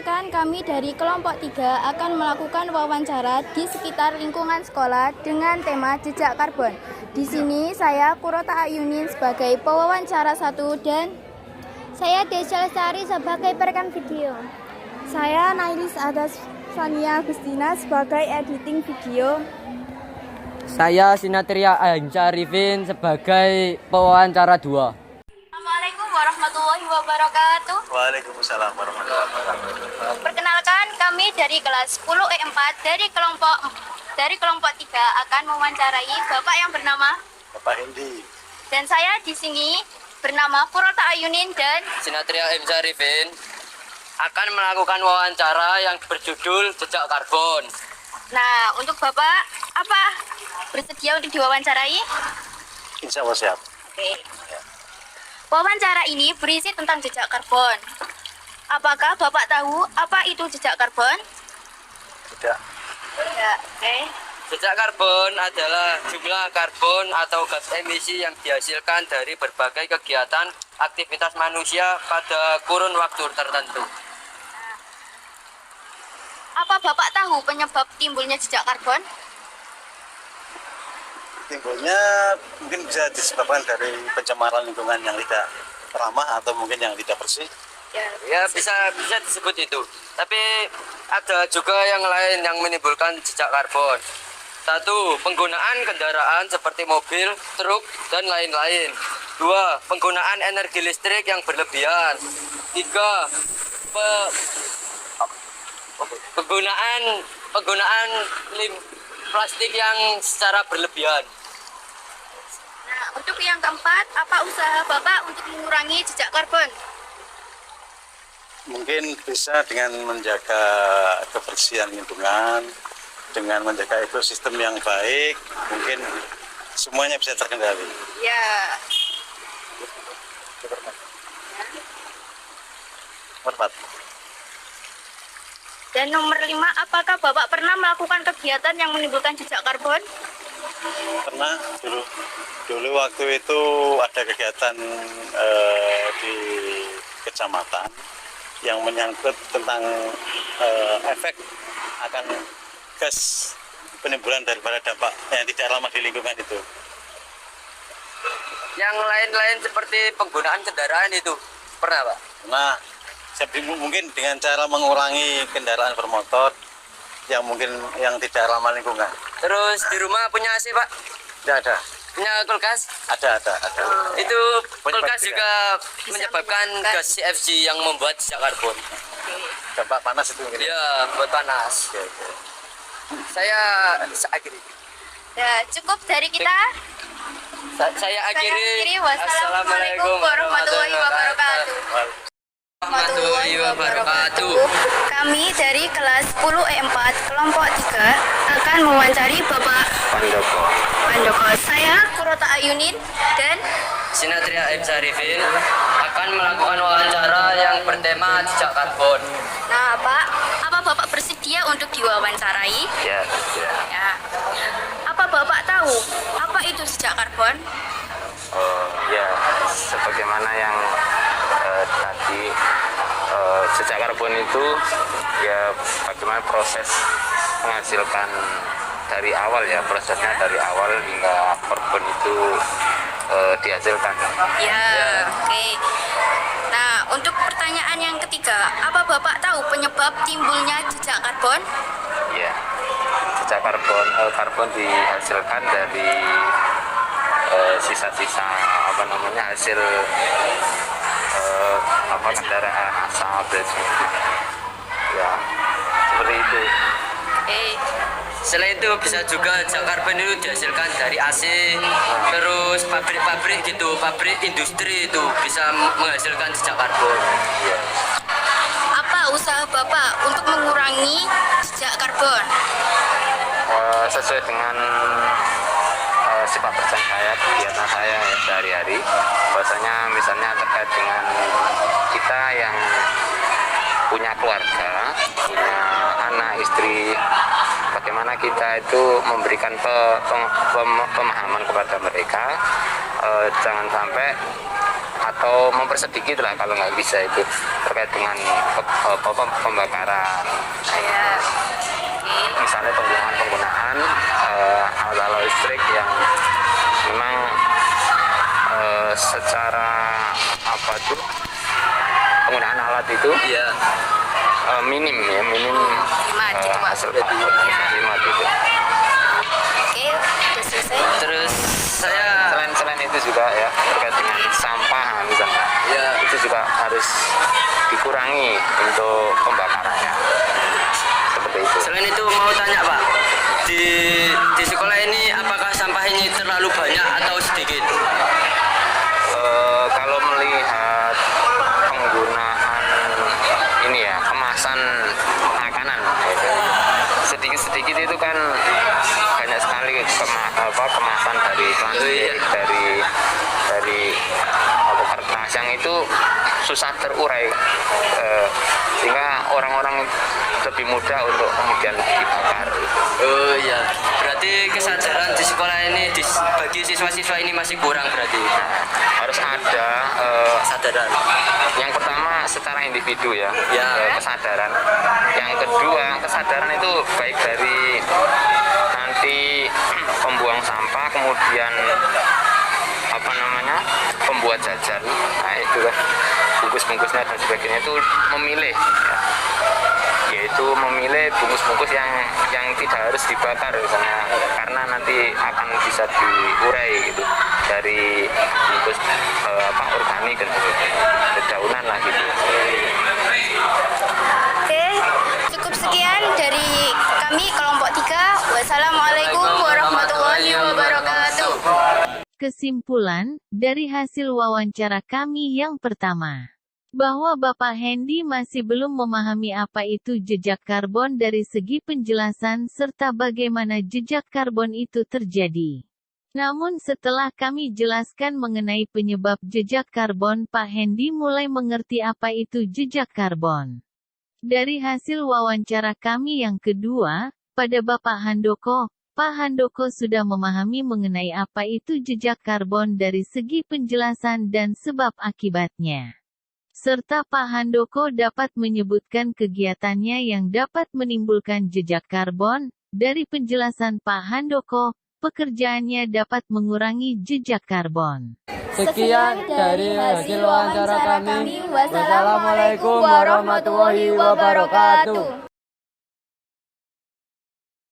Perkenalkan, kami dari kelompok 3 akan melakukan wawancara di sekitar lingkungan sekolah dengan tema jejak karbon. Di sini saya Kurota Ayunin sebagai pewawancara 1 dan saya Desya Lestari sebagai perekan video. Saya Nailis Adas Sania Agustina sebagai editing video. Saya Sinatria Ainsyah Arifin sebagai pewawancara 2. Assalamualaikum warahmatullahi wabarakatuh. Waalaikumsalam warahmatullahi wabarakatuh. Perkenalkan, kami dari kelas 10 E4 dari kelompok 3 akan mewawancarai Bapak yang bernama Bapak Hendi. dan saya di sini bernama Kurota Ayunin dan Sinatria Ainsyah Arifin akan melakukan wawancara yang berjudul jejak karbon. Nah, untuk Bapak apa bersedia untuk diwawancarai? Insya Allah siap. Oke. Wawancara ini berisi tentang jejak karbon. Apakah Bapak tahu apa itu jejak karbon? Tidak. Tidak. Oke. Jejak karbon adalah jumlah karbon atau gas emisi yang dihasilkan dari berbagai kegiatan aktivitas manusia pada kurun waktu tertentu. Apa Bapak tahu penyebab timbulnya jejak karbon? Timbulnya mungkin bisa disebabkan dari pencemaran lingkungan yang tidak ramah atau mungkin yang tidak bersih. Ya bisa disebut itu. Tapi ada juga yang lain yang menimbulkan jejak karbon. 1. Penggunaan kendaraan seperti mobil, truk, dan lain-lain. 2. Penggunaan energi listrik yang berlebihan. 3. Penggunaan plastik yang secara berlebihan. Nah, untuk yang keempat, apa usaha Bapak untuk mengurangi jejak karbon? Mungkin bisa dengan menjaga kebersihan lingkungan, dengan menjaga ekosistem yang baik, mungkin semuanya bisa terkendali. Ya. Nomor 4. Dan nomor 5, apakah Bapak pernah melakukan kegiatan yang menimbulkan jejak karbon? Pernah dulu waktu itu ada kegiatan di kecamatan yang menyangkut tentang efek akan gas penimbulan daripada dampak yang tidak ramah di lingkungan itu. Yang lain-lain seperti penggunaan kendaraan itu pernah, Pak? Nah, mungkin dengan cara mengurangi kendaraan bermotor yang mungkin yang tidak ramah lingkungan. Terus di rumah punya AC, Pak? Tidak ada. Punya kulkas? Ada. Itu kulkas juga menyebabkan gas CFC yang membuat jejak karbon. Dampak panas itu mungkin. Iya, buat panas. Oke. Saya akhiri. Ya, cukup dari kita. Saya akhiri. Wassalamualaikum warahmatullahi wabarakatuh. Warahmatullahi wabarakatuh. Kami dari kelas 10 E4 kelompok 3 akan mewawancari Bapak Pandoko. Saya Kurota Ayunin dan Sinatria Ainsyah Arifin akan melakukan wawancara yang bertema jejak karbon. Nah, Pak, apa Bapak bersedia untuk diwawancarai? Ya. Ya. Apa Bapak tahu apa itu jejak karbon? Ya, sebagaimana yang tadi jejak karbon itu ya bagaimana proses menghasilkan dari awal ya, prosesnya dari awal hingga karbon itu dihasilkan. Ya, oke. Nah, untuk pertanyaan yang ketiga, apa Bapak tahu penyebab timbulnya jejak karbon? Ya, jejak karbon dihasilkan dari sisa-sisa hasil kendaraan asap dan sebagainya. Ya, seperti itu. Selain itu bisa juga jejak karbon itu dihasilkan dari AC, terus pabrik-pabrik gitu, pabrik industri itu bisa menghasilkan jejak karbon. Ya. Apa usaha Bapak untuk mengurangi jejak karbon? Sesuai dengan sepak terjang saya, kegiatan saya sehari-hari, bahwasanya misalnya terkait dengan kita yang punya keluarga, punya anak, istri, bagaimana kita itu memberikan pemahaman kepada mereka, jangan sampai atau mempersedikit lah kalau nggak bisa itu terkait dengan pembakaran. Misalnya penggunaan alat-alat listrik yang memang secara penggunaan alat itu minim hasil karbon 5 gitu. Oke, sudah selesai. Terus saya Selain itu juga ya terkait dengan sampah misalnya, itu juga harus dikurangi untuk pembakarannya. Seperti itu. selain itu mau tanya Pak, di sekolah ini apakah sampah ini terlalu banyak atau sedikit? Kalau melihat penggunaan ini ya kemasan makanan, sedikit-sedikit itu kan banyak sekali kemasan dari plastik, dari kertas yang itu susah terurai, sehingga orang-orang lebih mudah untuk kemudian dibakar. Oh iya, berarti kesadaran di sekolah ini bagi siswa-siswa ini masih kurang berarti. Harus ada Kesadaran. yang pertama secara individu ya, Ya. kesadaran. Yang kedua, kesadaran itu baik dari nanti pembuang sampah, kemudian pembuat jajan, nah itu kan bungkus-bungkusnya dan sebagainya itu memilih ya. Yaitu memilih bungkus-bungkus yang tidak harus dibakar misalnya, karena nanti akan bisa diurai gitu dari bungkus organik dan dedaunan lah gitu. Oke, cukup sekian dari kami kelompok 3. Wassalamualaikum warahmatullahi wabarakatuh. Kesimpulan dari hasil wawancara kami yang pertama, bahwa Bapak Hendy masih belum memahami apa itu jejak karbon dari segi penjelasan serta bagaimana jejak karbon itu terjadi. Namun setelah kami jelaskan mengenai penyebab jejak karbon, Pak Hendy mulai mengerti apa itu jejak karbon. Dari hasil wawancara kami yang kedua, pada Bapak Handoko, Pak Handoko sudah memahami mengenai apa itu jejak karbon dari segi penjelasan dan sebab akibatnya. Serta Pak Handoko dapat menyebutkan kegiatannya yang dapat menimbulkan jejak karbon. Dari penjelasan Pak Handoko, pekerjaannya dapat mengurangi jejak karbon. Sekian dari hasil wawancara kami. Wassalamualaikum warahmatullahi wabarakatuh.